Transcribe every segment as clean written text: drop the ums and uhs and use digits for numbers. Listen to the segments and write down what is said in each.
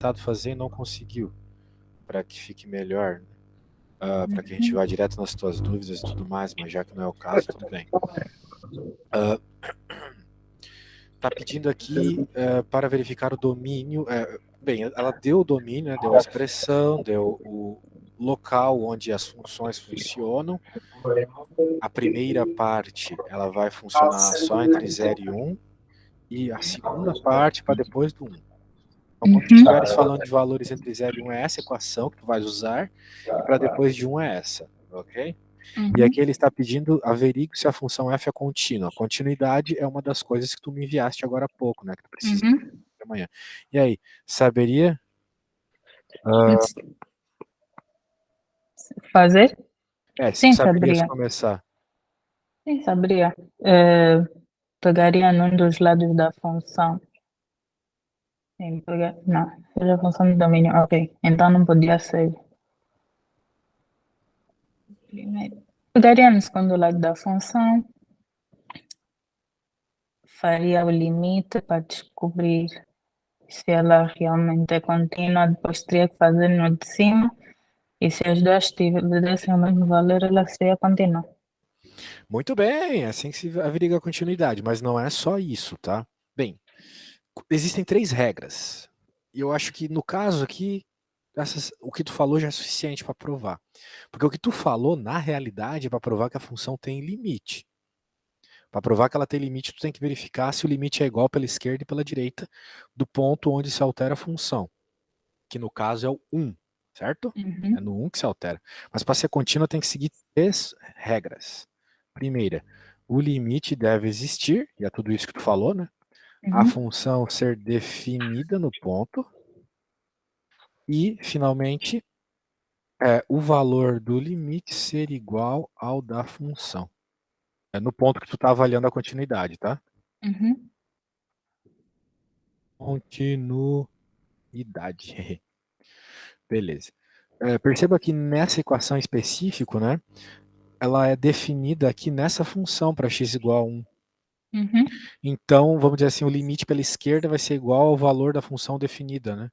tentado fazer e não conseguiu, para que fique melhor, para que a gente vá direto nas tuas dúvidas e tudo mais, mas já que não é o caso, tudo bem. Está pedindo aqui para verificar o domínio. Bem, ela deu o domínio, né, deu a expressão, deu o local onde as funções funcionam. A primeira parte ela vai funcionar só entre 0 e 1, e a segunda parte para depois do 1. Então, quando tu estiveres falando de valores entre 0 e 1, é essa equação que tu vais usar, e para depois de 1 é essa, ok? E aqui ele está pedindo, averigue se a função f é contínua. A continuidade é uma das coisas que tu me enviaste agora há pouco, né? Que tu precisa de amanhã. E aí, saberia? Fazer? Se tu Sim, saberias saberia. começar. Sim, saberia. Pegaria num dos lados da função. Sim, não, seja a função do domínio. Ok, então não podia ser. Primeiro. Pegaria no segundo lado da função. Faria o limite para descobrir se ela realmente é contínua. Depois teria que fazer no de cima. E se as duas tivessem o mesmo valor, ela seria contínua. Muito bem, é assim que se averiga a continuidade, mas não é só isso, tá? Bem, existem 3 regras. E eu acho que no caso aqui, o que tu falou já é suficiente para provar. Porque o que tu falou, na realidade, é para provar que a função tem limite. Para provar que ela tem limite, tu tem que verificar se o limite é igual pela esquerda e pela direita do ponto onde se altera a função, que no caso é o 1, certo? É no 1 que se altera. Mas para ser contínua tem que seguir 3 regras. Primeira, o limite deve existir, e é tudo isso que tu falou, né? A função ser definida no ponto. E, finalmente, o valor do limite ser igual ao da função. É no ponto que tu está avaliando a continuidade, tá? Continuidade. Beleza. Perceba que nessa equação específica, né, ela é definida aqui nessa função para x igual a 1. Então, vamos dizer assim, o limite pela esquerda vai ser igual ao valor da função definida, né?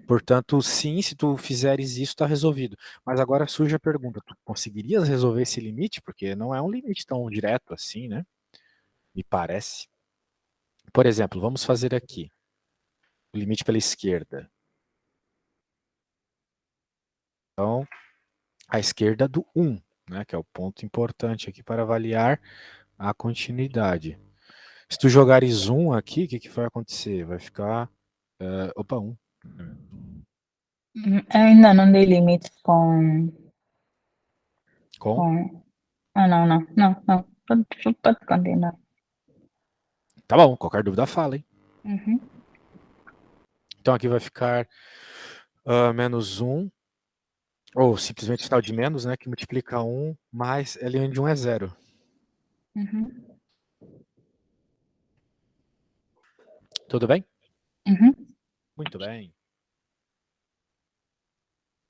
Portanto, sim, se tu fizeres isso, está resolvido. Mas agora surge a pergunta, tu conseguirias resolver esse limite? Porque não é um limite tão direto assim, né? Me parece. Por exemplo, vamos fazer aqui o limite pela esquerda. Então, a esquerda do 1, né, que é o ponto importante aqui para avaliar a continuidade. Se tu jogares 1 aqui, o que vai acontecer? Vai ficar... opa, 1. Ainda não dei limites com... Com? Não. Pode continuar. Tá bom, qualquer dúvida fala, hein? Uhum. Então aqui vai ficar menos 1, ou simplesmente o sinal de menos, né, que multiplica 1 mais ln de 1 é 0. Tudo bem? Muito bem.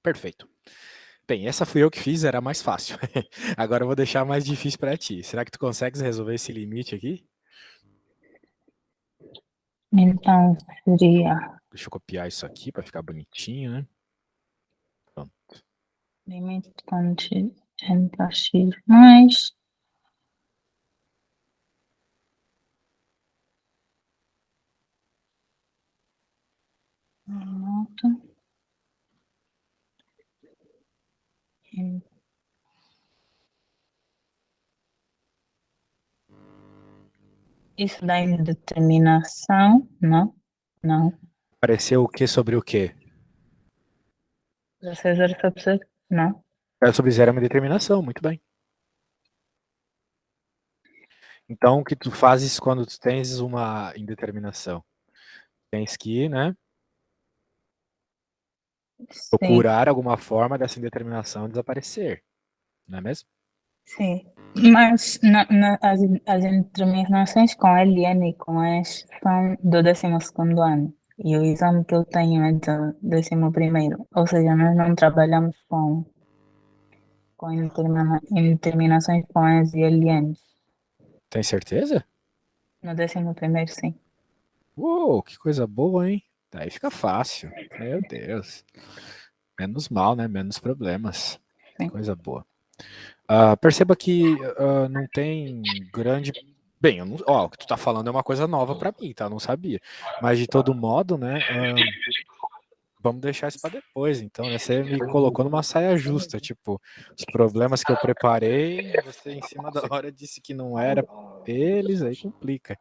Perfeito. Bem, essa fui eu que fiz, era mais fácil. Agora eu vou deixar mais difícil para ti. Será que tu consegues resolver esse limite aqui? Então, seria Deixa eu copiar isso aqui para ficar bonitinho, né? Pronto. limite entre x mais nota isso dá indeterminação, não? Não. Apareceu o que sobre o quê? 16 sobre 6? Não. Sobre zero é uma determinação, muito bem. Então, o que tu fazes quando tu tens uma indeterminação? Tens que, né, Sim, procurar alguma forma dessa indeterminação desaparecer, não é mesmo? sim. Mas as indeterminações com LN e com S são do 12º ano. E o exame que eu tenho é do 11º. Ou seja, nós não trabalhamos com indeterminações com S e LNs. Tem certeza? No 11º, sim. Uou, que coisa boa, hein? Daí fica fácil. Meu Deus. Menos mal, né? Menos problemas. Sim. Coisa boa. Perceba que não tem grande. Bem, o que tu tá falando é uma coisa nova para mim, tá? Eu não sabia. Mas de todo modo, né? Vamos deixar isso para depois, então, né? Você me colocou numa saia justa, tipo, os problemas que eu preparei, você em cima da hora disse que não era eles, aí complica.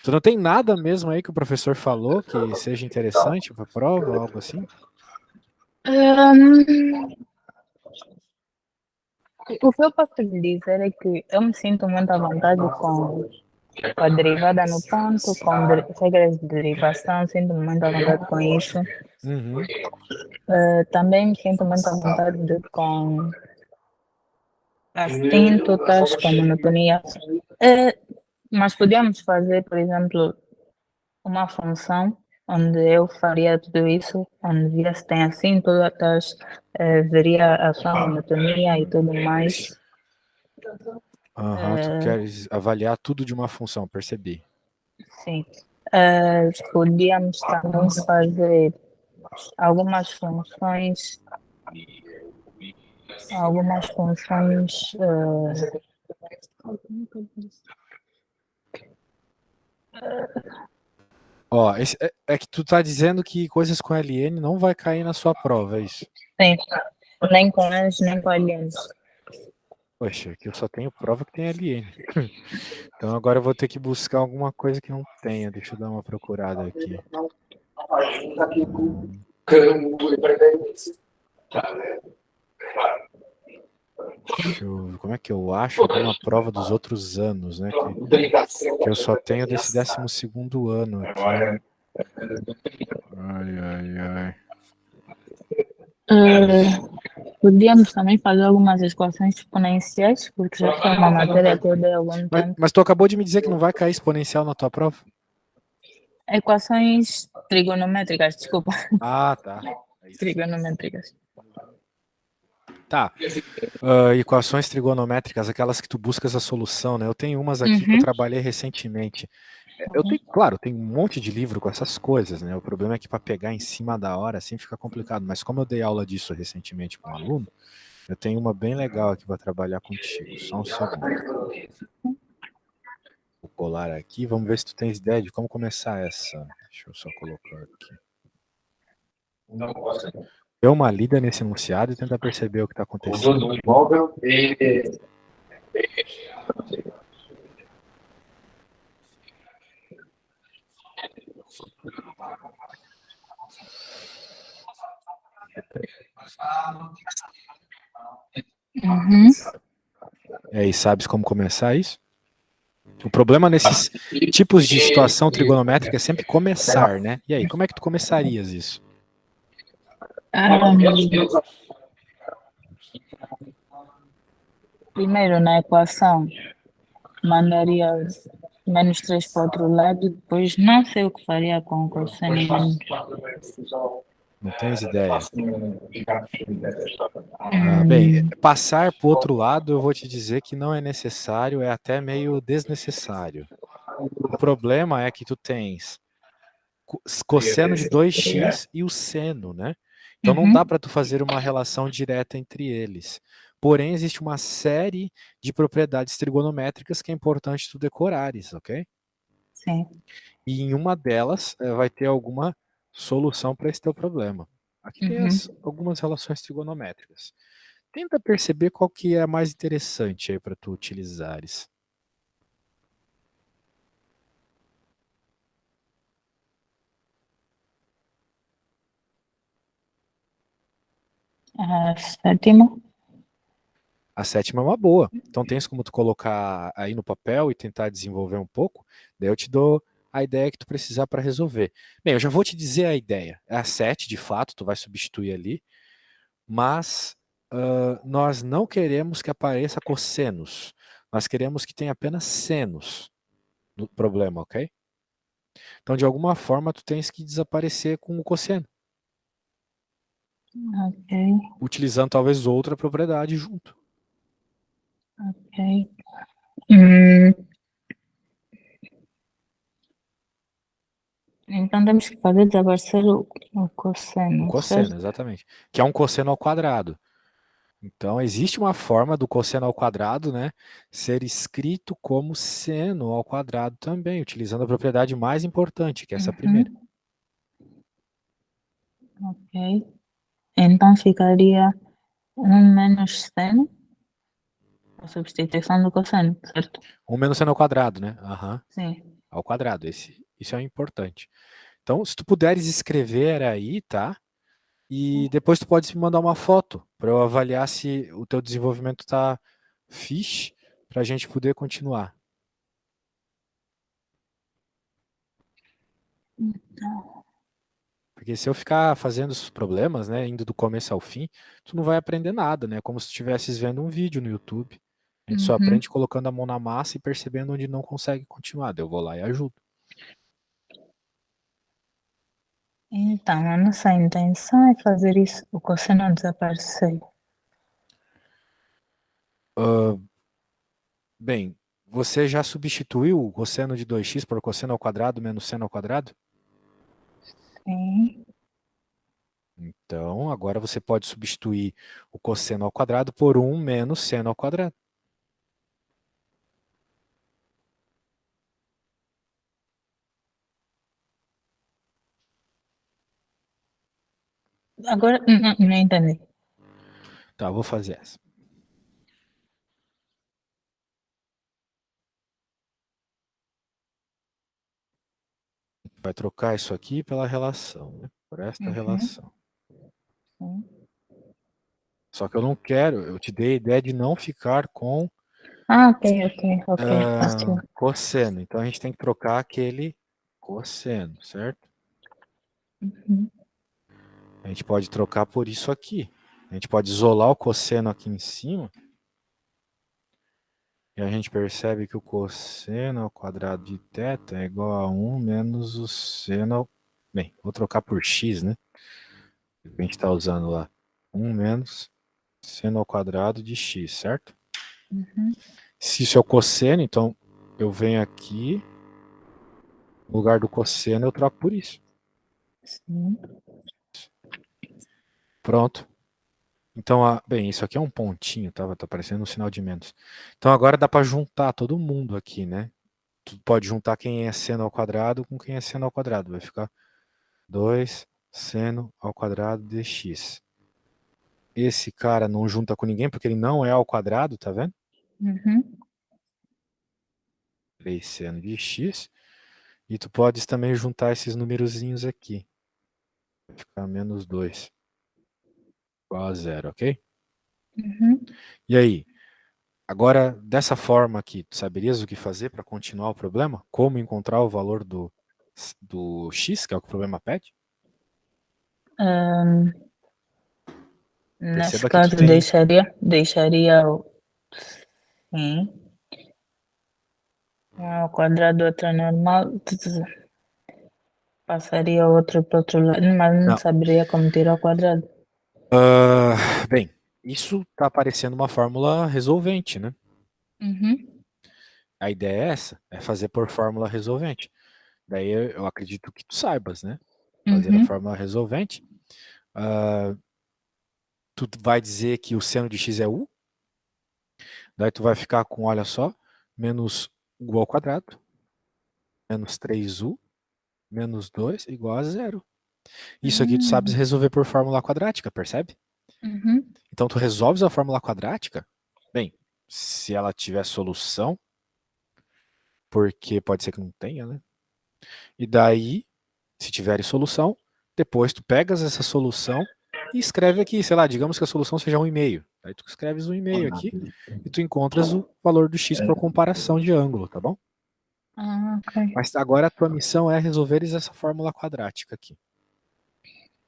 Tu não tem nada mesmo aí que o professor falou que seja interessante para prova, algo assim? Hum, o que eu posso lhe dizer é que eu me sinto muito à vontade com a derivada no ponto, com regras de derivação, sinto-me muito à vontade com isso. Uhum. Também me sinto muito à vontade com assíntotas, com monotonia. Mas podíamos fazer, por exemplo, uma função onde eu faria tudo isso, onde via se tem assíntotas, veria a sua monotonia e tudo mais. Aham, tu Eh, queres avaliar tudo de uma função, percebi. sim. Podíamos também fazer algumas funções, algumas funções. Ó, é que tu tá dizendo que coisas com LN não vai cair na sua prova, é isso? Sim, nem com eles, nem com aliens. Poxa, aqui eu só tenho prova que tem LN. Então agora eu vou ter que buscar alguma coisa que não tenha. Deixa eu dar uma procurada aqui. Como é que eu acho alguma prova dos outros anos, né? Que eu só tenho desse 12º ano aqui. Ai, ai, ai. Podíamos também fazer algumas equações exponenciais, porque já foi uma matéria que eu dei há algum Mas, tempo. mas tu acabou de me dizer que não vai cair exponencial na tua prova? Equações trigonométricas, desculpa, Ah, tá. É isso. trigonométricas. Tá. Equações trigonométricas, aquelas que tu buscas a solução, né? Eu tenho umas aqui que eu Uhum, trabalhei recentemente. Eu tenho, claro, tem um monte de livro com essas coisas, né? O problema é que para pegar em cima da hora assim fica complicado. Mas como eu dei aula disso recentemente para um aluno, eu tenho uma bem legal aqui para trabalhar contigo. Só um segundo. Vou colar aqui, vamos ver se tu tens ideia de como começar essa. Deixa eu só colocar aqui. Dê uma lida nesse enunciado e tentar perceber o que está acontecendo. uhum, E aí, sabes como começar isso? O problema nesses tipos de situação trigonométrica é sempre começar, né? E aí, como é que tu começarias isso? Primeiro na equação mandaria menos 3 para o outro lado, depois não sei o que faria com o cosseno. Não tens ideia? Bem, Hum, passar para o outro lado, eu vou te dizer que não é necessário, é até meio desnecessário. O problema é que tu tens cosseno de 2x e o seno, né? Então não dá uhum, para tu fazer uma relação direta entre eles. Porém, existe uma série de propriedades trigonométricas que é importante tu decorares, ok? sim. E em uma delas vai ter alguma solução para esse teu problema. Aqui tem Uhum. algumas relações trigonométricas. Tenta perceber qual que é a mais interessante aí para tu utilizares. A sétima. A sétima é uma boa. Então tens como tu colocar aí no papel e tentar desenvolver um pouco. Daí eu te dou a ideia que tu precisar para resolver. Bem, eu já vou te dizer a ideia. É a 7, de fato, tu vai substituir ali, mas nós não queremos que apareça cossenos. Nós queremos que tenha apenas senos no problema, ok? Então, de alguma forma, tu tens que desaparecer com o cosseno, Ok, utilizando talvez outra propriedade junto. ok. Hum, Então temos que fazer desaparecer o O cosseno, cosseno, certo? exatamente. Que é um cosseno ao quadrado. Então, existe uma forma do cosseno ao quadrado, né, ser escrito como seno ao quadrado também, utilizando a propriedade mais importante, que é essa primeira. Uhum, ok. Então ficaria um menos seno, a substituição do cosseno, certo? 1 menos seno ao quadrado, né? Aham, Sim. ao quadrado. Isso é importante. Então, se tu puderes escrever aí, tá? E depois tu pode me mandar uma foto para eu avaliar se o teu desenvolvimento tá fixe, para a gente poder continuar. Então, Porque se eu ficar fazendo esses problemas, né, indo do começo ao fim, tu não vai aprender nada, né? Como se tu estivesse vendo um vídeo no YouTube. A gente só uhum. aprende colocando a mão na massa e percebendo onde não consegue continuar. Daí eu vou lá e ajudo. Então, a nossa intenção é fazer isso, o cosseno desaparecer. Ah, bem, você já substituiu o cosseno de 2x por cosseno ao quadrado menos seno ao quadrado? Sim. Então, agora você pode substituir o cosseno ao quadrado por 1 menos seno ao quadrado. Agora, não entendi. Tá, eu vou fazer essa. Vai trocar isso aqui pela relação, né? Por esta Uhum. relação. Sim. Só que eu não quero, eu te dei a ideia de não ficar com Ah, ok, ok, ok. Fácil. cosseno. Então a gente tem que trocar aquele cosseno, certo? Uhum. A gente pode trocar por isso aqui. A gente pode isolar o cosseno aqui em cima. E a gente percebe que o cosseno ao quadrado de θ é igual a 1 menos o seno ao... Bem, vou trocar por x, né? A gente está usando lá. 1 menos seno ao quadrado de x, certo? Uhum. Se isso é o cosseno, então eu venho aqui, no lugar do cosseno eu troco por isso. Sim. Pronto. Então, bem, isso aqui é um pontinho, tá parecendo um sinal de menos. Então agora dá para juntar todo mundo aqui, né? Tu pode juntar quem é seno ao quadrado com quem é seno ao quadrado. Vai ficar 2 seno ao quadrado de x. Esse cara não junta com ninguém porque ele não é ao quadrado, tá vendo? Uhum. 3 seno de x. E tu podes também juntar esses numerozinhos aqui. Vai ficar menos 2 igual a zero, ok? Uhum. E aí? Agora, dessa forma aqui, tu saberias o que fazer para continuar o problema? Como encontrar o valor do x, que é o que o problema pede? Ahm, nesse Perceba que tu caso, tem. deixaria o sim. Um ao quadrado, outro é normal. Passaria outro para outro lado, mas não Não. saberia como tirar ao quadrado. Bem, isso está parecendo uma fórmula resolvente, né? Uhum. A ideia é essa, é fazer por fórmula resolvente. Daí eu acredito que tu saibas, né? Fazer a Uhum. fórmula resolvente. Ah, tu vai dizer que o seno de x é u, daí tu vai ficar com, olha só, menos u ao quadrado, menos 3u, menos 2 igual a zero. Isso aqui tu sabes Uhum. resolver por fórmula quadrática, percebe? Uhum. Então tu resolves a fórmula quadrática, bem, se ela tiver solução, porque pode ser que não tenha, né? E daí, se tiver solução, depois tu pegas essa solução e escreve aqui, sei lá, digamos que a solução seja 1,5. Aí tu escreves 1,5 aqui e tu encontras o valor do x por comparação de ângulo, tá bom? Ah, ok. Mas agora a tua missão é resolveres essa fórmula quadrática aqui.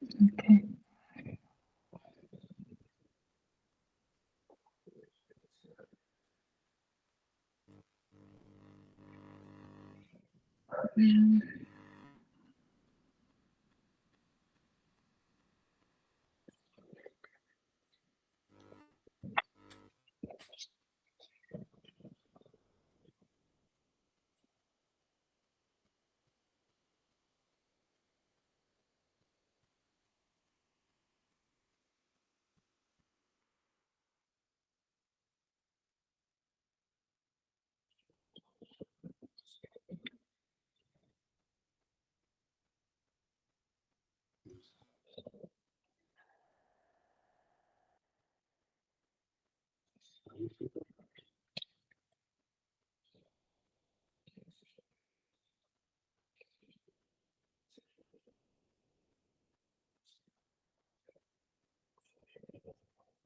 Ok. Hum.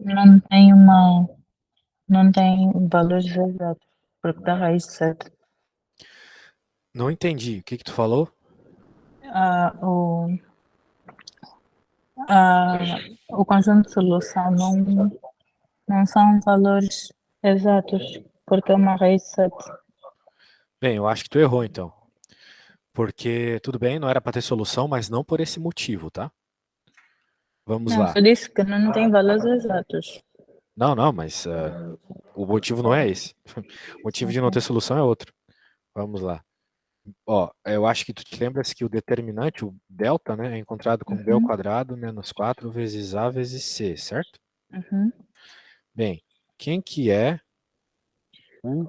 Não tem uma, não tem valores exatos, porque dá raiz de 7. Não entendi. O que que tu falou? Ah, ah, o conjunto de solução não são valores exatos, porque é uma raiz de 7. Bem, eu acho que tu errou então. Porque, tudo bem, não era para ter solução, mas não por esse motivo, tá? Vamos Não, lá. só disse que não tem valores exatos. Não, não, mas o motivo não é esse. O motivo de não ter Ok. solução é outro. Vamos lá. Ó, eu acho que tu te lembras que o determinante, o delta, né, é encontrado como b ao Uhum, quadrado menos 4 vezes a vezes c, certo? uhum. Bem, quem que é o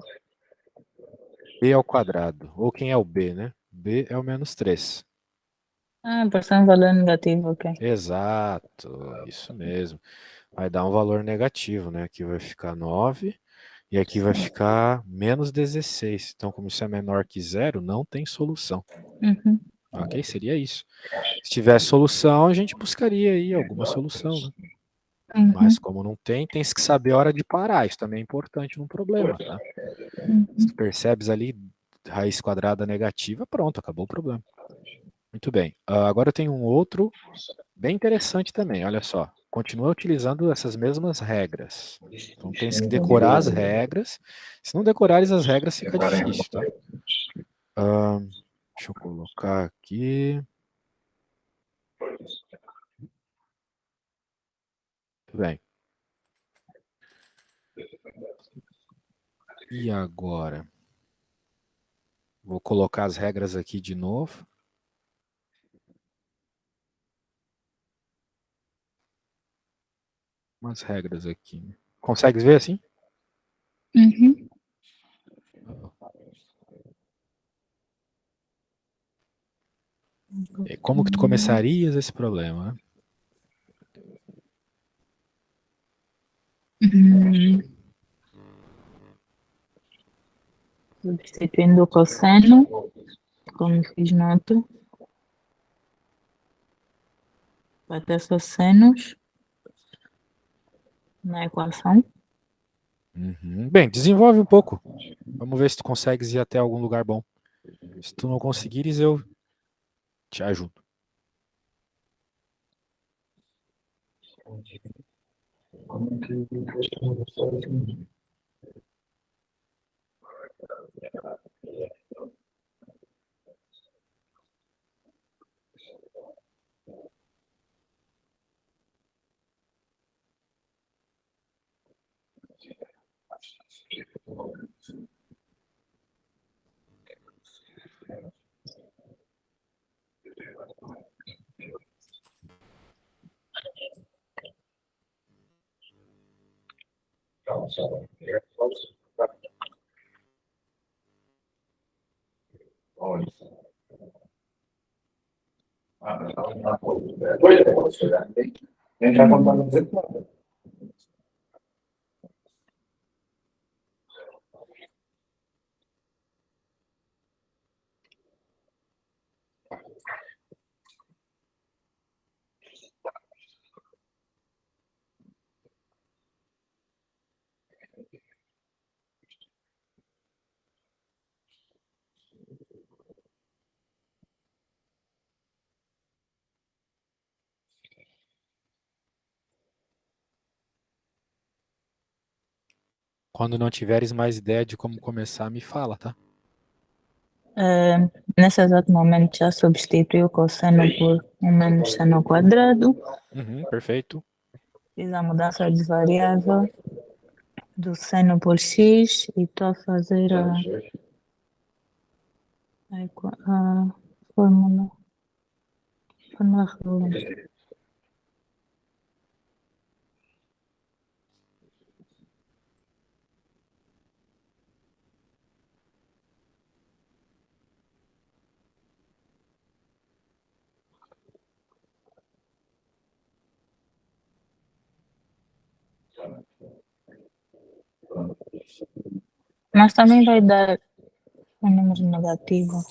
b ao quadrado? Ou quem é o b, né? B é o menos 3. Ah, por ser um valor negativo, ok. Exato, isso mesmo. Vai dar um valor negativo, né? Aqui vai ficar 9 e aqui vai ficar menos 16. Então, como isso é menor que zero, não tem solução. Uhum, Ok? Seria isso. Se tivesse solução, a gente buscaria aí alguma solução, né? Mas uhum, como não tem, tem que saber a hora de parar. Isso também é importante num problema, tá? Se tu uhum. percebes ali raiz quadrada negativa, pronto, acabou o problema. Muito bem. Agora eu tenho um outro bem interessante também, olha só. Continua utilizando essas mesmas regras. Então tens que decorar as regras. Se não decorares as regras, fica difícil, tá? Deixa eu colocar aqui. Tudo bem. E agora? Vou colocar as regras aqui de novo. Umas regras aqui, né? Consegues ver assim? Uhum. E como que tu começarias esse problema, né? Uhum. Substituindo o cosseno, como fiz no outro, vai ter só senos na equação. Uhum. Bem, desenvolve um pouco. Vamos ver se tu consegues ir até algum lugar bom. Se tu não conseguires, eu te ajudo. Quando não tiveres mais ideia de como começar, me fala, tá? Nesse exato momento já substitui o cosseno por um menos seno ao quadrado. Uhum, perfeito. Fiz a mudança de variável do seno por x e estou a fazer a fórmula, fórmula regular. Mas também vai dar um número negativo.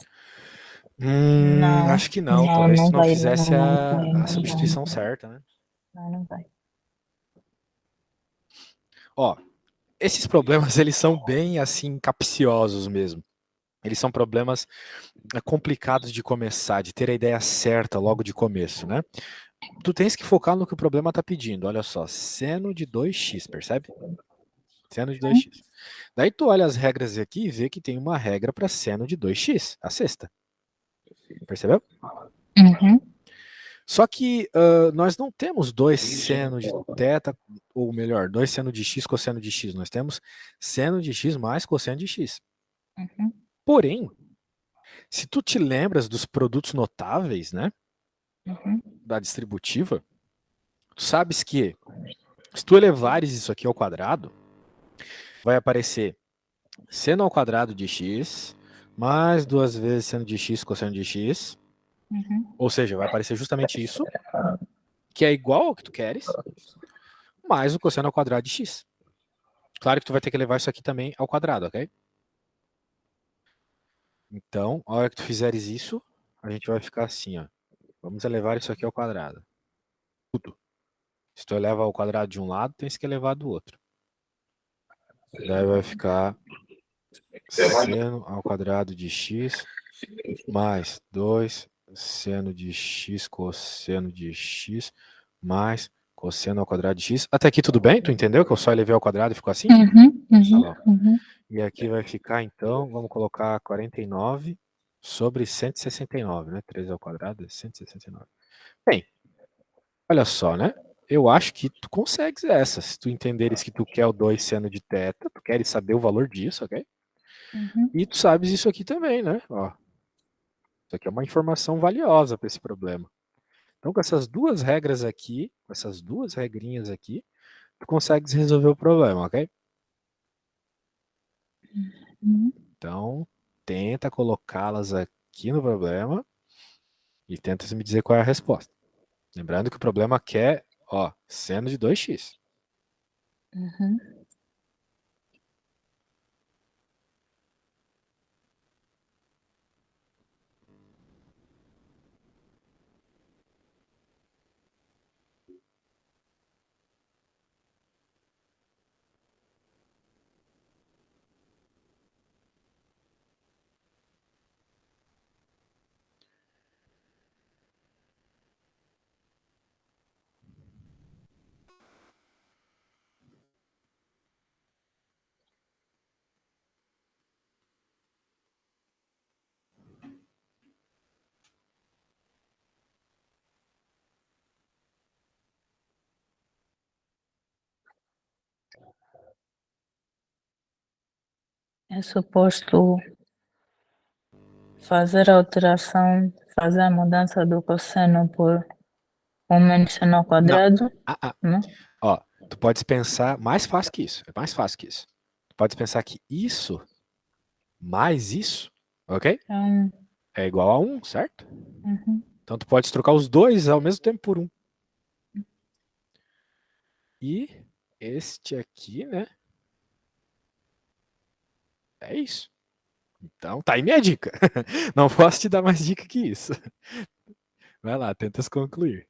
Não, Acho que não. Talvez não tu não vai, não, fizesse não vai, a não vai. substituição certa, né? Não vai. Ó, esses problemas, eles são bem, assim, capciosos mesmo. Eles são problemas complicados de começar, de ter a ideia certa logo de começo, né? Tu tens que focar no que o problema está pedindo. Olha só, seno de 2x, percebe? Seno de 2x. Daí tu olha as regras aqui e vê que tem uma regra para seno de 2x, a sexta. Percebeu? Uhum. Só que nós não temos 2 seno de θ, ou melhor, 2 seno de x cosseno de x. Nós temos seno de x mais cosseno de x. Uhum. Porém, se tu te lembras dos produtos notáveis, né, Uhum. da distributiva, tu sabes que se tu elevares isso aqui ao quadrado, vai aparecer seno ao quadrado de x mais 2 vezes seno de x cosseno de x, Uhum. ou seja, vai aparecer justamente isso, que é igual ao que tu queres, mais o cosseno ao quadrado de x. Claro que tu vai ter que levar isso aqui também ao quadrado, ok? Então, a hora que tu fizeres isso, a gente vai ficar assim, ó. Vamos elevar isso aqui ao quadrado. Tudo. Se tu eleva ao quadrado de um lado, tens que elevar do outro. Daí vai ficar seno ao quadrado de x mais 2 seno de x cosseno de x mais cosseno ao quadrado de x. Até aqui tudo bem? Tu entendeu que eu só elevei ao quadrado e ficou assim? Uhum. Tá Uhum. bom. Uhum. E aqui vai ficar, então, vamos colocar 49 sobre 169, né? 3 ao quadrado é 169. Bem, olha só, né? Eu acho que tu consegues essa. Se tu entenderes que tu quer o 2 seno de θ, tu queres saber o valor disso, ok? Uhum. E tu sabes isso aqui também, né? Ó, isso aqui é uma informação valiosa para esse problema. Então, com essas duas regras aqui, com essas duas regrinhas aqui, tu consegues resolver o problema, ok? Uhum. Então, tenta colocá-las aqui no problema e tenta me dizer qual é a resposta. Lembrando que o problema quer, ó, seno de 2x. Uhum. É suposto fazer a alteração, fazer a mudança do cosseno por um menos seno ao Não. quadrado, Ah, ah. né? Ó, tu podes pensar mais fácil que isso. É mais fácil que isso. Tu podes pensar que isso mais isso, ok? Então, É igual a 1, certo? uhum. Então tu podes trocar os dois ao mesmo tempo por 1. E este aqui, né? É isso. Então tá aí minha dica. Não posso te dar mais dica que isso. Vai lá, tentas concluir.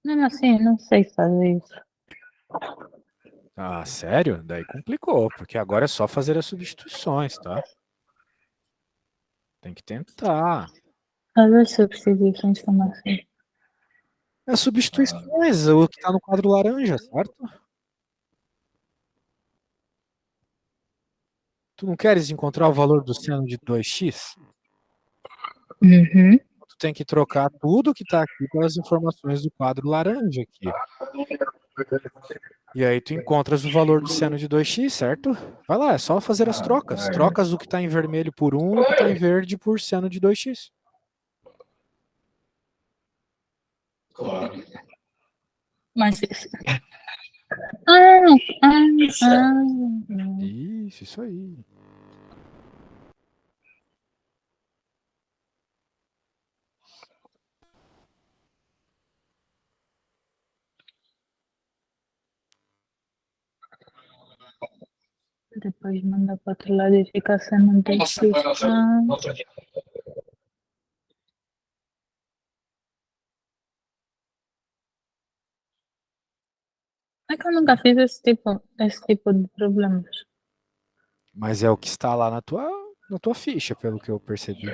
Mesmo assim, não sei fazer isso. Ah, sério? Daí complicou, porque agora é só fazer as substituições, tá? Tem que tentar. As substituições como assim? As substituições, o que está no quadro laranja, certo? Tu não queres encontrar o valor do seno de 2x? Uhum. Tu tem que trocar tudo que está aqui pelas informações do quadro laranja aqui. E aí tu encontras o valor do seno de 2x, certo? Vai lá, é só fazer as trocas. Trocas o que está em vermelho por 1 e o que está em verde por seno de 2x. Mas isso. Ah, ah. Isso aí. Depois manda para outro lado e fica sendo um texto. Ah. É que eu nunca fiz esse tipo de problemas. Mas é o que está lá na tua ficha, pelo que eu percebi.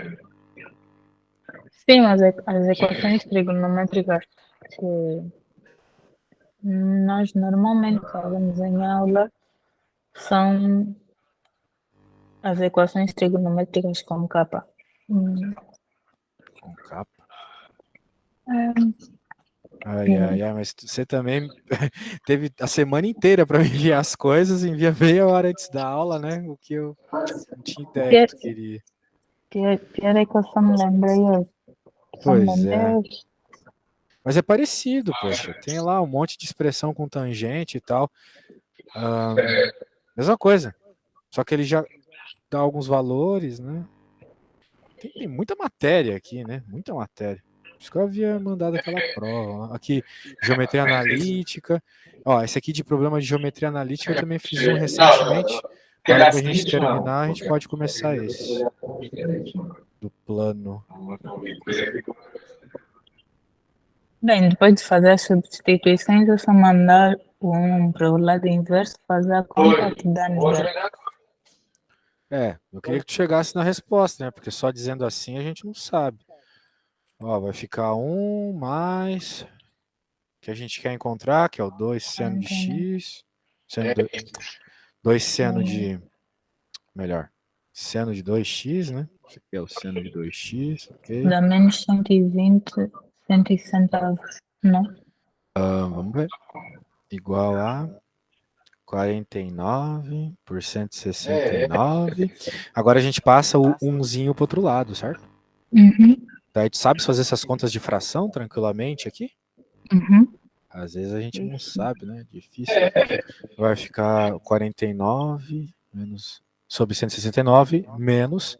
Sim, mas as equações trigonométricas que nós normalmente fazemos em aula são as equações trigonométricas com capa. Com capa. É, Ai, mas você também teve a semana inteira para me enviar as coisas, envia meia hora antes da aula, né? O que eu não tinha ideia que pior, tu queria. pior é que eu só me lembrei hoje. Só me Pois lembrei é. hoje. Mas é parecido, poxa. Tem lá um monte de expressão com tangente e tal. Mesma coisa. Só que ele já dá alguns valores, né? Tem muita matéria aqui, né? Muita matéria. Por isso que eu havia mandado aquela prova. Aqui, geometria analítica. Ó, esse aqui de problema de geometria analítica eu também fiz um recentemente. Na hora que a gente terminar, a gente pode começar esse. Do plano. Bem, depois de fazer as substituições, é só mandar o 1 para o lado inverso, fazer a conta que dá nível. É, eu queria que tu chegasse na resposta, né? Porque só dizendo assim a gente não sabe. Ó, vai ficar 1 mais que a gente quer encontrar, que é o 2 seno de Entendeu? x. 2 seno de. Melhor. Seno de 2x, né? Esse aqui é o seno de 2x, ok. Dá menos 120, 160 avos, não? Vamos ver. Igual a 49 por 169. Agora a gente passa o 1zinho pro outro lado, certo? Uhum, Daí tu sabes fazer essas contas de fração tranquilamente aqui? uhum. Às vezes a gente não sabe, né? Difícil. Vai ficar 49 menos sobre 169 menos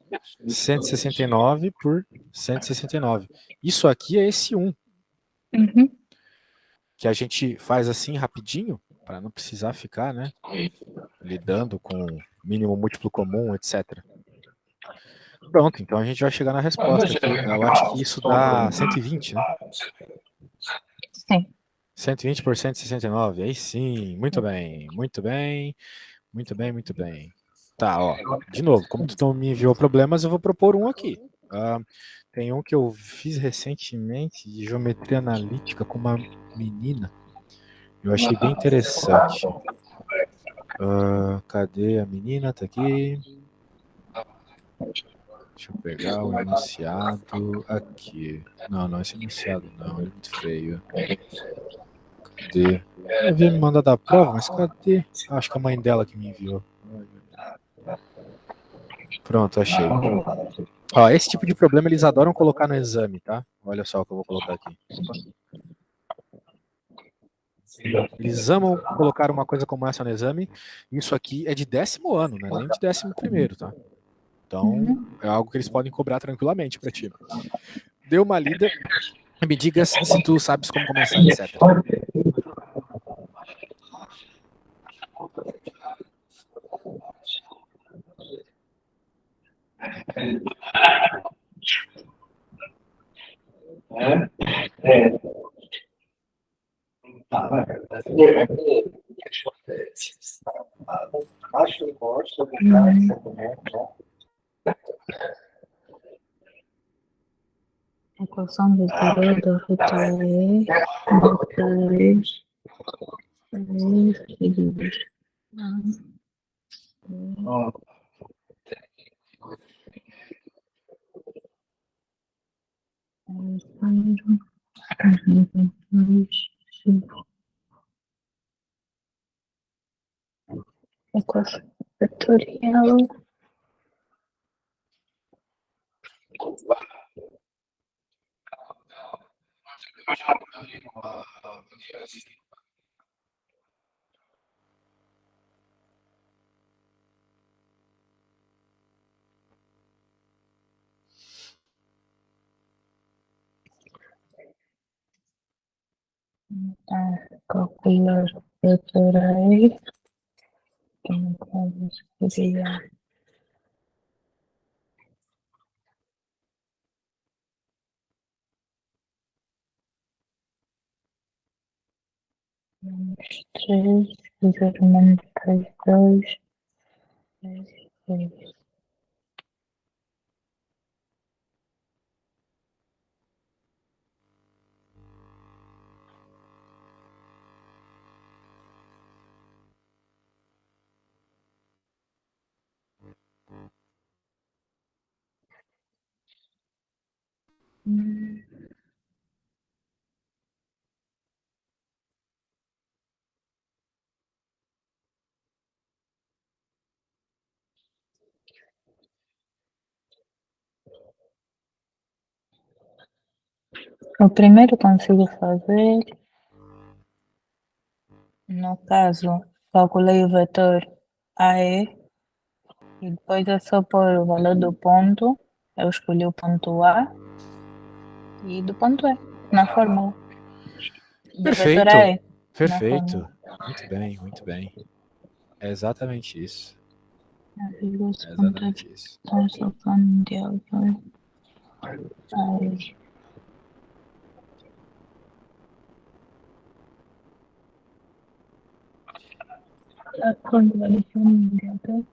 169 por 169. Isso aqui é esse 1, Uhum. que a gente faz assim rapidinho, para não precisar ficar, né, lidando com mínimo múltiplo comum, etc. Pronto, então a gente vai chegar na resposta aqui. Eu acho que isso dá 120, né? Sim. 120 por 169. Aí sim, muito bem, muito bem, muito bem, muito bem. Tá, ó. De novo, como tu não me enviou problemas, eu vou propor um aqui. Ah, tem um que eu fiz recentemente de geometria analítica com uma menina. Eu achei bem interessante. Cadê a menina? Tá aqui. Deixa eu pegar o enunciado aqui. Não, esse enunciado não, ele é muito feio. Cadê? Eu havia me mandado a prova, mas cadê? Acho que é a mãe dela que me enviou. Pronto, achei. Ó, esse tipo de problema eles adoram colocar no exame, tá? Olha só o que eu vou colocar aqui. Opa. Eles amam colocar uma coisa como essa no exame. Isso aqui é de 10º ano, né? Nem de 11º, tá? Então, Uhum. é algo que eles podem cobrar tranquilamente pra ti. Dê uma lida e me digas se tu sabes como começar, etc. Uhum. Equação vetorial do vetor E, vetores E seguidos. Equação vetorial. Calcular vetor E, que no caso seria -3, 0,92, 6. O primeiro consigo fazer, no caso, calculei o vetor AE e depois é só pôr o valor do ponto. Eu escolhi o ponto A e do ponto E na fórmula. Do vetor Perfeito, AE na perfeito. fórmula. Muito bem, muito bem. É exatamente isso. Esse É ponto exatamente isso. é só plano de altura. AE. A conversão de altura.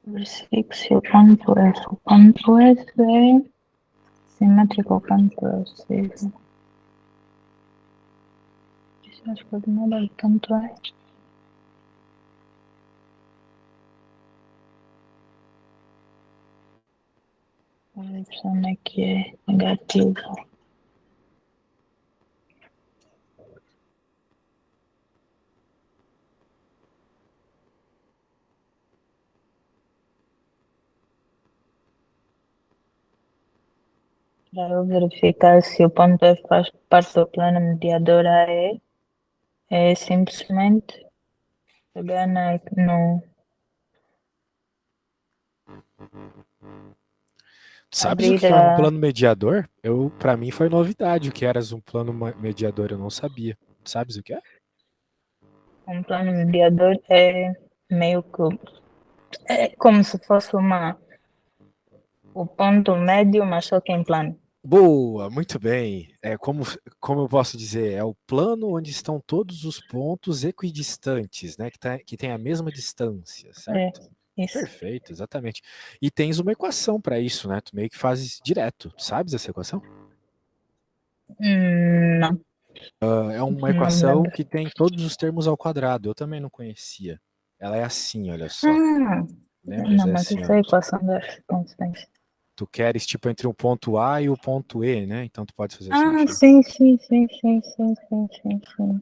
Verifique-se o ponto F. O ponto F é simétrico ao ponto S. As coordenadas do ponto F. A Y é que é negativa. Para eu verificar se o ponto F faz parte do plano mediador AE, é simplesmente pegar no Sabes o abrir que é um a, plano mediador? Para mim foi novidade o que eras um plano mediador, eu não sabia. Sabes o que é? um plano mediador é meio que é como se fosse o ponto médio, mas só que em plano. Boa, muito bem. Como eu posso dizer, é o plano onde estão todos os pontos equidistantes, né? Que tem a mesma distância, É certo? isso. Perfeito, exatamente. E tens uma equação para isso, né? Tu meio que fazes direto. Sabes essa equação? Não, É uma não me equação lembro. que tem todos os termos ao quadrado. Eu também não conhecia. Ela é assim, olha só. Ah, Lembras? não, É mas assim, isso ó. é a equação das constâncias. Tu queres tipo entre o ponto A e o ponto E, né? Então tu pode fazer o Ah, seguinte, ó. sim, sim, sim, sim, sim, sim, sim, sim,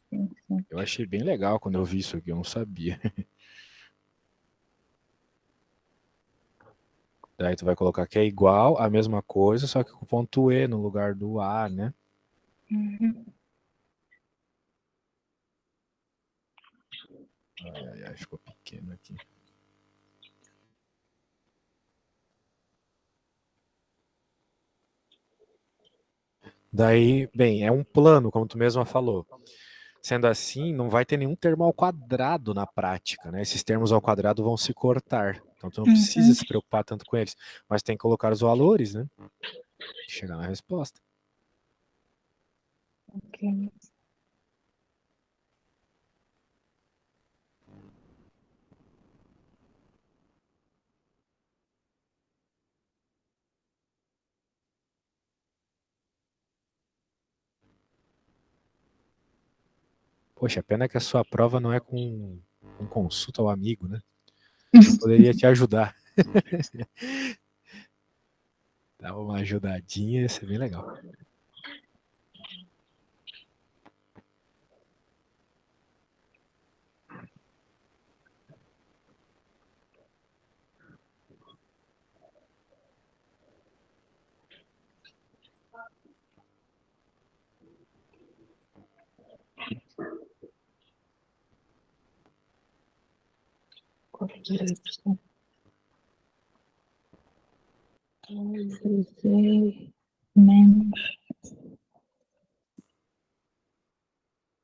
sim, sim. Eu achei bem legal quando eu vi isso aqui, eu não sabia. Daí tu vai colocar que é igual a mesma coisa, só que com ponto E no lugar do A, né? Uhum. Ai, ai, ai, ficou pequeno aqui. Daí, bem, é um plano, como tu mesma falou. Sendo assim, não vai ter nenhum termo ao quadrado na prática, né? Esses termos ao quadrado vão se cortar. Então tu não precisa Uhum. se preocupar tanto com eles. Mas tem que colocar os valores, né? E chegar na resposta. Ok. Poxa, pena que a sua prova não é com consulta ao amigo, né? Poderia te ajudar. Dar uma ajudadinha, ia ser bem legal. Correto. Fazer menos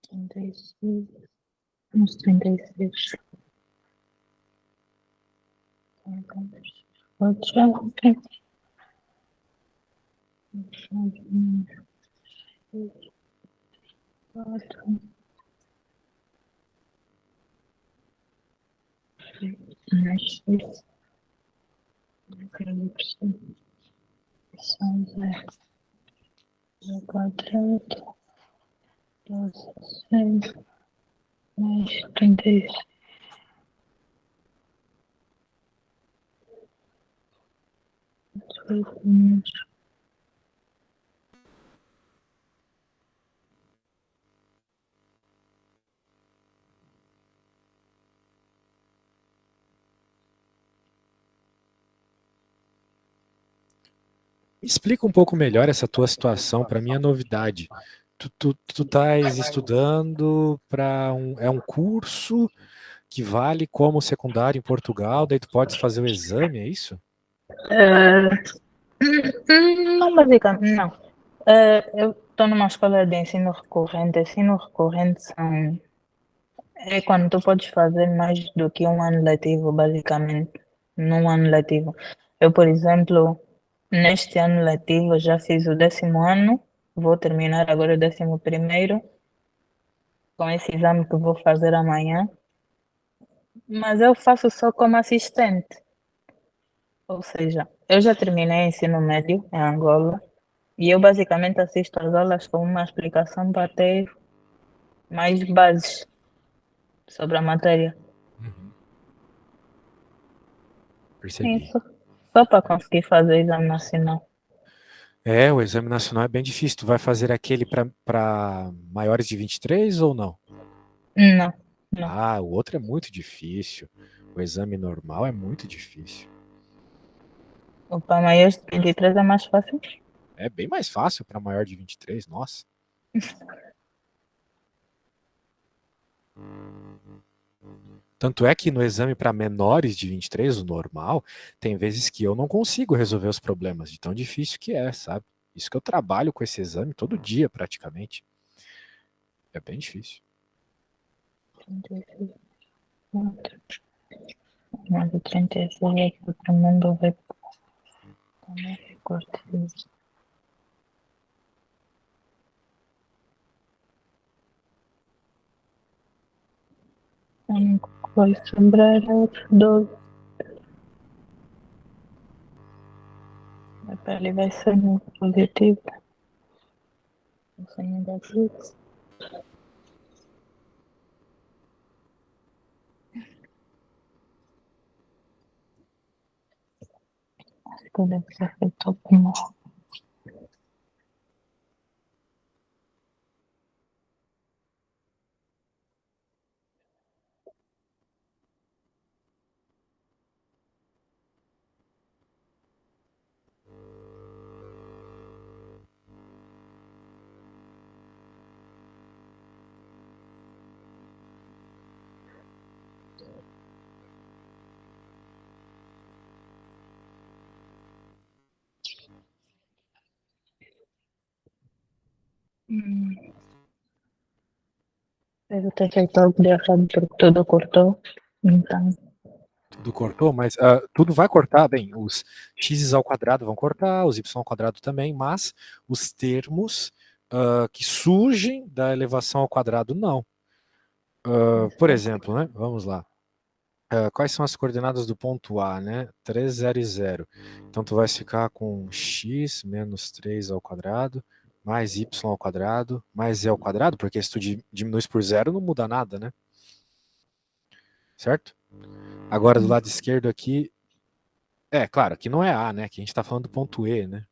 36, uns 36. Pode já, ok. 4, mais 6, são 0, quadrado, 12, 6, mais 36. Menos Me explica um pouco melhor essa tua situação, para mim é novidade. Tu estás estudando para é um curso que vale como secundário em Portugal, daí tu podes fazer o exame, é isso? Uh, não, basicamente, não. Eu estou numa escola de ensino recorrente. Ensino recorrente é quando tu podes fazer mais do que um ano letivo, basicamente, num ano letivo. Eu, por exemplo, neste ano letivo já fiz o 10º ano, vou terminar agora o 11º com esse exame que vou fazer amanhã, mas eu faço só como assistente. Ou seja, eu já terminei o ensino médio em Angola e eu basicamente assisto às aulas com uma explicação para ter mais bases sobre a matéria. Uhum. Percebi. Isso, só para conseguir fazer o exame nacional. É, o exame nacional é bem difícil. Tu vai fazer aquele para maiores de 23 ou não? Não, não. Ah, o outro é muito difícil. O exame normal é muito difícil. O para maiores de 23 é mais fácil. É bem mais fácil para maior de 23, nossa. Tanto é que no exame para menores de 23, o normal, tem vezes que eu não consigo resolver os problemas, de tão difícil que é, sabe? Isso que eu trabalho com esse exame todo dia, praticamente. É bem difícil. 36, mais de 36 é que todo mundo vai também corte isso. O único que vai sobrar é os 12. A pele vai ser muito positivo. Não sei ainda disso. Acho que deve ser feito opinião. Deve ter feito algo de errado porque tudo cortou. Então, Tudo cortou, mas tudo vai cortar, bem, os x ao quadrado vão cortar, os y ao quadrado também, mas os termos que surgem da elevação ao quadrado não. Por exemplo, né, vamos lá. Quais são as coordenadas do ponto A, né? 3, 0 e 0. Então tu vai ficar com x menos 3 ao quadrado, mais y ao quadrado, mais z ao quadrado, porque se tu diminui por zero não muda nada, né? Certo? Agora do lado esquerdo aqui, claro, aqui não é A, né? Aqui a gente está falando do ponto E, né?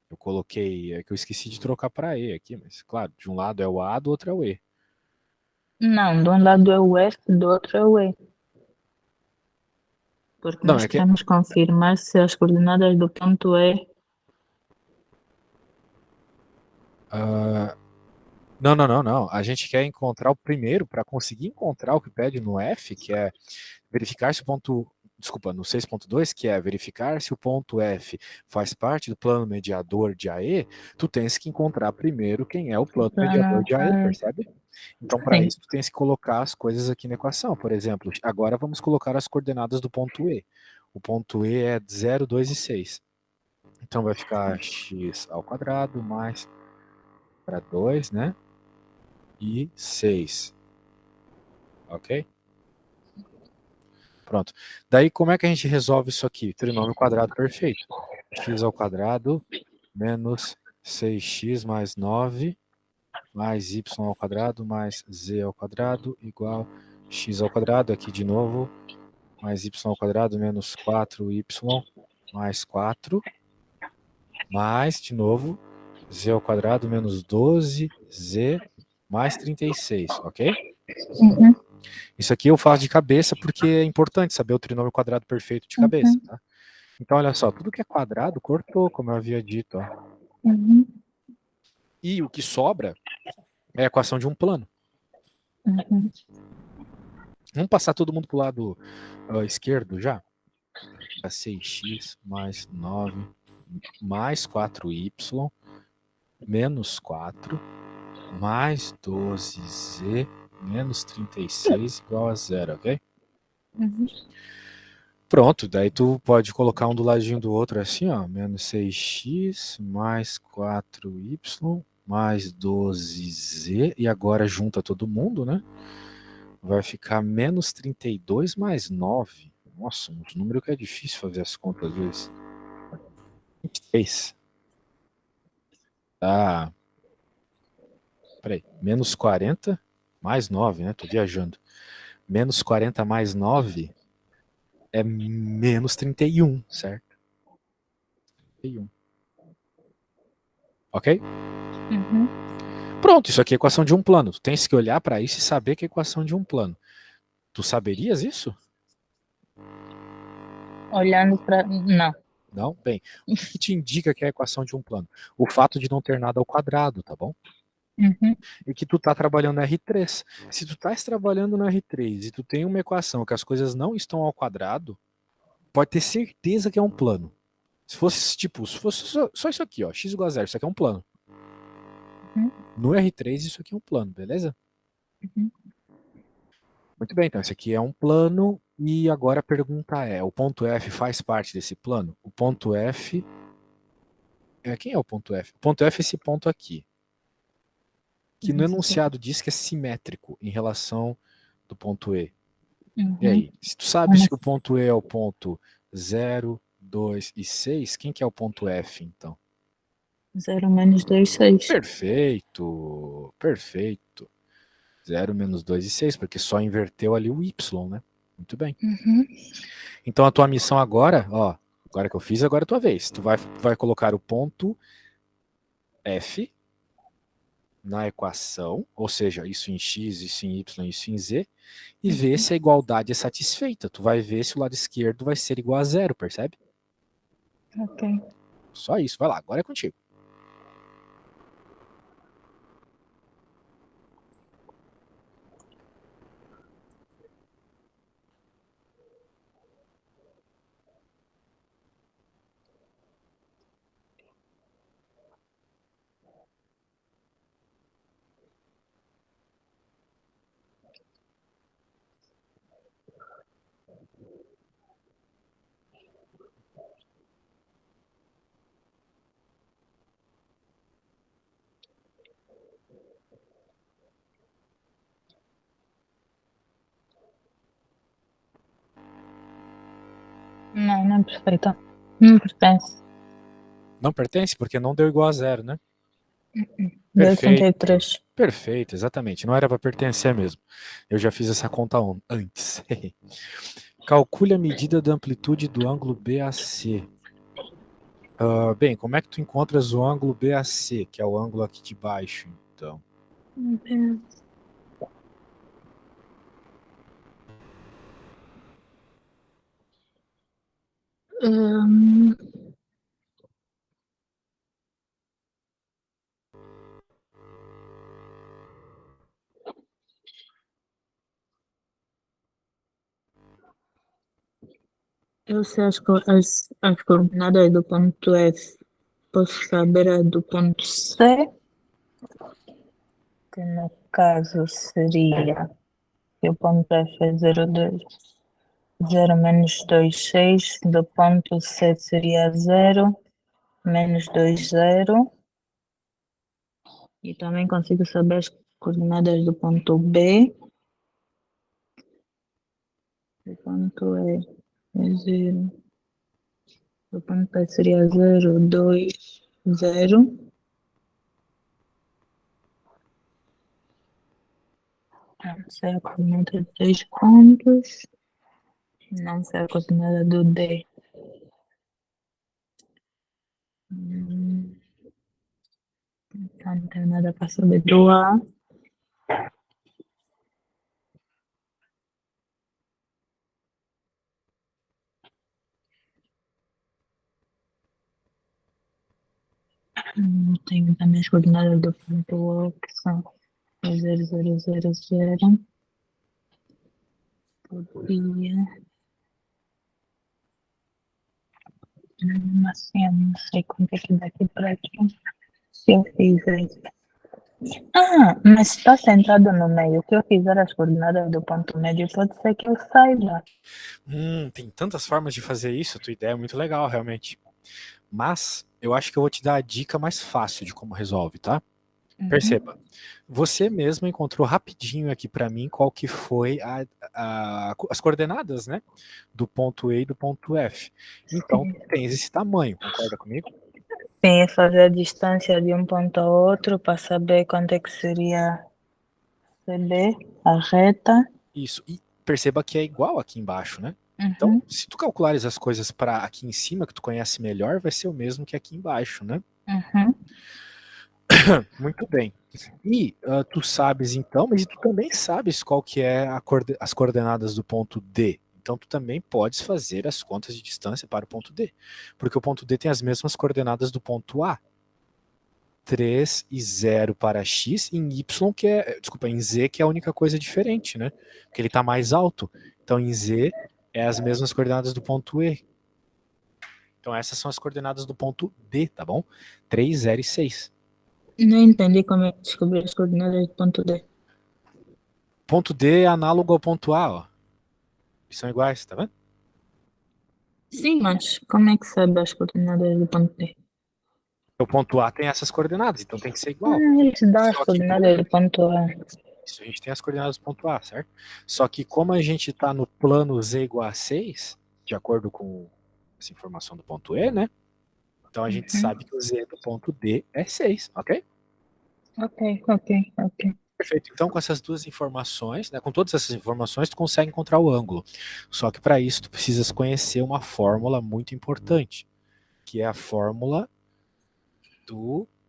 Eu coloquei, é que eu esqueci de trocar para E aqui, mas claro, de um lado é o A, do outro é o E. não, de um lado é o F, do outro é o E. Porque Não, nós é que. queremos confirmar se as coordenadas do ponto E. Não, não, não, não. A gente quer encontrar o primeiro, para conseguir encontrar o que pede no F, que é verificar se o ponto. Desculpa, no 6.2, que é verificar se o ponto F faz parte do plano mediador de AE, tu tens que encontrar primeiro quem é o plano mediador de AE, percebe? Então, para Sim. isso, tu tens que colocar as coisas aqui na equação. Por exemplo, agora vamos colocar as coordenadas do ponto E. O ponto E é 0, 2 e 6. Então vai ficar x ao quadrado mais para 2, né? E 6. Ok? Pronto. Daí, como é que a gente resolve isso aqui? Trinômio quadrado perfeito. X ao quadrado menos 6x mais 9 mais y ao quadrado mais z ao quadrado igual x ao quadrado, aqui de novo, mais y ao quadrado menos 4y mais 4, mais, de novo, z ao quadrado menos 12z mais 36, ok? Uhum, Isso aqui eu faço de cabeça porque é importante saber o trinômio quadrado perfeito de cabeça, uhum, tá? Então, olha só, tudo que é quadrado cortou, como eu havia dito, ó. uhum, E o que sobra é a equação de um plano. uhum. Vamos passar todo mundo para o lado esquerdo já? 6x mais 9 mais 4y menos 4 mais 12z menos 36 igual a zero, ok? Uhum. Pronto, daí tu pode colocar um do ladinho do outro assim, ó, menos 6x mais 4y mais 12z, e agora junta todo mundo, né? Vai ficar menos 32 mais 9. Nossa, um número que é difícil fazer as contas às vezes. 26. Tá, peraí, menos 40 mais 9, né? Tô viajando. Menos 40 mais 9 é menos 31, certo? 31. Ok? Uhum. Pronto, isso aqui é equação de um plano. Tu tens que olhar para isso e saber que é equação de um plano. Tu saberias isso? Olhando para. Não. Não? Bem, o que te indica que é a equação de um plano? O fato de não ter nada ao quadrado, tá bom? Uhum, E que tu tá trabalhando no R3. Se tu estás trabalhando no R3 e tu tem uma equação que as coisas não estão ao quadrado, pode ter certeza que é um plano. Se fosse tipo, se fosse só isso aqui, ó, x igual a zero, isso aqui é um plano. uhum, No R3 isso aqui é um plano, beleza? uhum. Muito bem, então esse aqui é um plano e agora a pergunta é, o ponto F faz parte desse plano? O ponto F quem é o ponto F? O ponto F é esse ponto aqui, que no enunciado diz que é simétrico em relação do ponto E. E Uhum. aí, se tu sabes Como que o ponto E é o ponto 0, 2 e 6, quem que é o ponto F, então? 0 menos 2, 6. Perfeito, perfeito. 0, menos 2 e 6, porque só inverteu ali o Y, né? Muito bem. Uhum. Então a tua missão agora, ó, agora que eu fiz, agora é a tua vez. Tu vai colocar o ponto F na equação, ou seja, isso em x, isso em y, isso em z, e ver se a igualdade é satisfeita. Tu vai ver se o lado esquerdo vai ser igual a zero, percebe? Ok. Só isso, vai lá, agora é contigo. Não, não é perfeita. Não pertence. Não pertence porque não deu igual a zero, né? Deu Perfeito. 83. Perfeito, exatamente. Não era para pertencer mesmo. Eu já fiz essa conta antes. Calcule a medida da amplitude do ângulo BAC. Bem, como é que tu encontras o ângulo BAC, que é o ângulo aqui de baixo, então? Hum, eu sei as coordenadas do ponto F. Posso saber a do ponto C, que no caso seria que o ponto F é 0,2. 0 menos 2,6. Do ponto C seria 0 menos 2,0. E também consigo saber as coordenadas do ponto B. O ponto é 0. O ponto B seria 0, 2, 0. Não sei a coordenada de 2 pontos. Não sei a coordenada do D. Então não tenho nada para saber do A. Tenho também as coordenadas do ponto O, que são 0, 0, 0, 0. Podia. Assim, eu não sei quanto é que daqui para aqui. Se eu fizer isso. Mas está centrado no meio. Se eu fizer as coordenadas do ponto médio, pode ser que eu saiba. Tem tantas formas de fazer isso, a tua ideia é muito legal, realmente. Mas eu acho que eu vou te dar a dica mais fácil de como resolve, tá? Perceba, você mesmo encontrou rapidinho aqui para mim qual que foi as coordenadas, né? Do ponto E e do ponto F. Então, Sim. tu tens esse tamanho, concorda comigo? Sim, é fazer a distância de um ponto ao outro para saber quanto é que seria CD, a reta. Isso. E perceba que é igual aqui embaixo, né? Então, Uhum, se tu calculares as coisas para aqui em cima, que tu conhece melhor, vai ser o mesmo que aqui embaixo, né? uhum. Muito bem. E tu sabes então, mas tu também sabes qual que é as coordenadas do ponto D. Então tu também podes fazer as contas de distância para o ponto D, porque o ponto D tem as mesmas coordenadas do ponto A. 3 e 0 para x, em y que é, desculpa, em z que é a única coisa diferente, né? Porque ele está mais alto. Então em z é as mesmas coordenadas do ponto E. Então essas são as coordenadas do ponto D, tá bom? 3, 0 e 6. Não entendi como é que descobrir as coordenadas do ponto D. Ponto D é análogo ao ponto A, ó. Eles são iguais, tá vendo? Sim, mas como é que sabe as coordenadas do ponto D? O ponto A tem essas coordenadas, então tem que ser igual. Eles dão as Só que coordenadas do ponto A. isso, a gente tem as coordenadas do ponto A, certo? Só que como a gente está no plano z igual a 6, de acordo com essa informação do ponto E, né? Então a gente sabe que o z do ponto D é 6, ok? Ok, ok, ok. Perfeito. Então, com essas duas informações, né, com todas essas informações, tu consegue encontrar o ângulo. Só que para isso tu precisas conhecer uma fórmula muito importante, que é a fórmula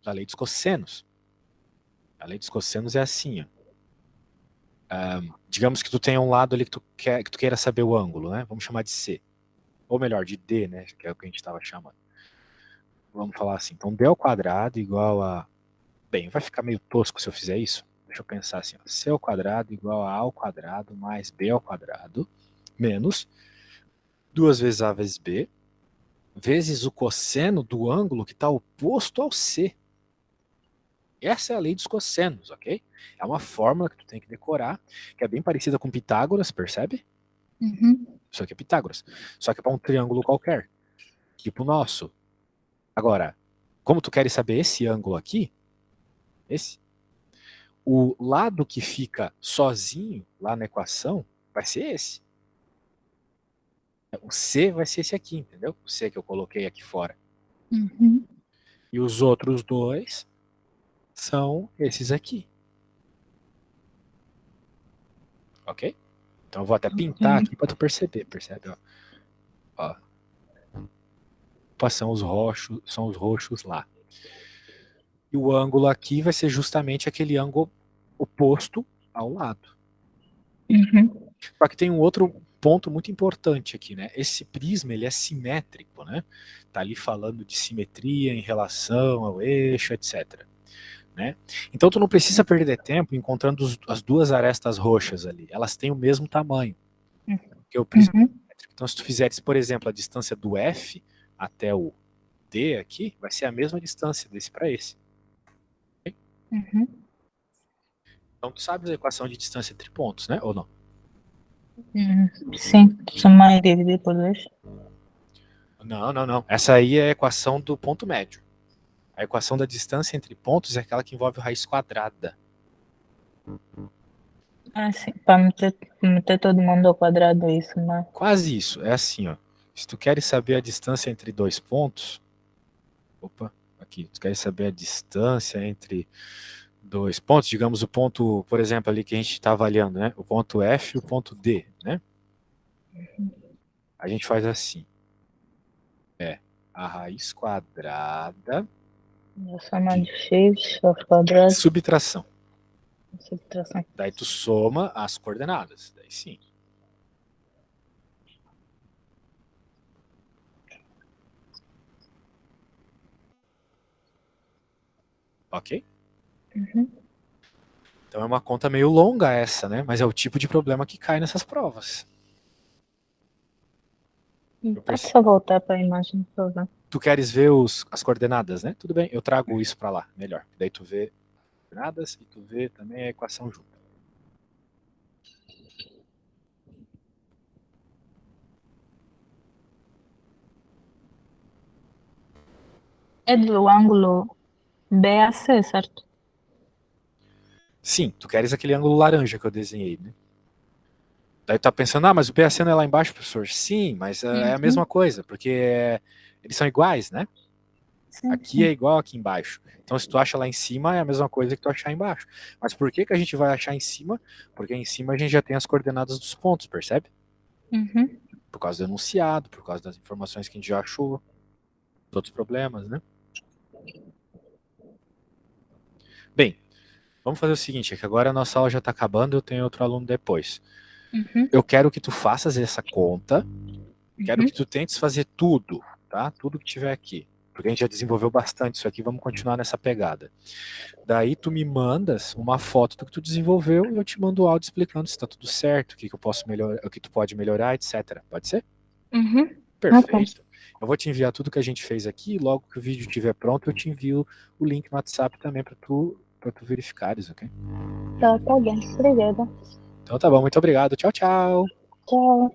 da lei dos cossenos. A lei dos cossenos é assim, ó. Digamos que tu tenha um lado ali que tu queira saber o ângulo, né? Vamos chamar de C. Ou melhor, de D, né? Que é o que a gente estava chamando. Vamos falar assim. Então, D ao quadrado igual a... Bem, vai ficar meio tosco se eu fizer isso. Deixa eu pensar assim. Ó. C ao quadrado igual a ao quadrado mais B ao quadrado menos 2 vezes A vezes B vezes o cosseno do ângulo que está oposto ao C. Essa é a lei dos cossenos, ok? É uma fórmula que tu tem que decorar, que é bem parecida com Pitágoras, percebe? Isso aqui é Pitágoras. Só que é para um triângulo qualquer. Tipo o nosso. Agora, como tu queres saber esse ângulo aqui, esse, o lado que fica sozinho lá na equação vai ser esse. O C vai ser esse aqui, entendeu? O C que eu coloquei aqui fora. E os outros dois são esses aqui. Ok? Então eu vou até pintar aqui para tu perceber, percebe? Ó. São os roxos lá. E o ângulo aqui vai ser justamente aquele ângulo oposto ao lado. Só que tem um outro ponto muito importante aqui, né? Esse prisma, ele é simétrico, né? Tá ali falando de simetria em relação ao eixo, etc. Né? Então tu não precisa perder tempo encontrando as duas arestas roxas ali. Elas têm o mesmo tamanho. Que é o prisma simétrico. Então se tu fizeres, por exemplo, a distância do F até o D aqui, vai ser a mesma distância desse para esse. Então tu sabes a equação de distância entre pontos, né? Ou não? Sim, somar e dividir por 2. Não. Essa aí é a equação do ponto médio. A equação da distância entre pontos é aquela que envolve raiz quadrada. Ah, sim, para meter todo mundo ao quadrado, isso, né? Quase isso. É assim, ó. Se tu queres saber a distância entre dois pontos... Opa, aqui. Tu queres saber a distância entre dois pontos, digamos o ponto, por exemplo, ali que a gente está avaliando, né? O ponto F e o ponto D, né? A gente faz assim. É a raiz quadrada... A soma de x ao quadrado. Subtração. Subtração. Daí tu soma as coordenadas. Daí sim. Ok? Então é uma conta meio longa essa, né? Mas é o tipo de problema que cai nessas provas. Pode só voltar para a imagem, por favor. Tu queres ver as coordenadas, né? Tudo bem, eu trago isso para lá, melhor. Daí tu vê as coordenadas e tu vê também a equação junto. É do ângulo BAC, certo? Sim, tu queres aquele ângulo laranja que eu desenhei, né? Daí tu tá pensando, ah, mas o BAC não é lá embaixo, professor? Sim, mas é a mesma coisa, porque eles são iguais, né? Sim, aqui é igual aqui embaixo. Então, se tu acha lá em cima, é a mesma coisa que tu achar embaixo. Mas por que a gente vai achar em cima? Porque em cima a gente já tem as coordenadas dos pontos, percebe? Por causa do enunciado, por causa das informações que a gente já achou, dos outros problemas, né? Bem, vamos fazer o seguinte, é que agora a nossa aula já está acabando, eu tenho outro aluno depois. Eu quero que tu faças essa conta, quero que tu tentes fazer tudo, tá? Tudo que tiver aqui. Porque a gente já desenvolveu bastante isso aqui, vamos continuar nessa pegada. Daí tu me mandas uma foto do que tu desenvolveu e eu te mando o áudio explicando se está tudo certo, o que eu posso melhorar, o que tu pode melhorar, etc. Pode ser? Perfeito. Eu vou te enviar tudo que a gente fez aqui, e logo que o vídeo estiver pronto, eu te envio o link no WhatsApp também para tu verificares, ok? Tá bem. Obrigada. Então tá bom, muito obrigado. Tchau, tchau. Tchau.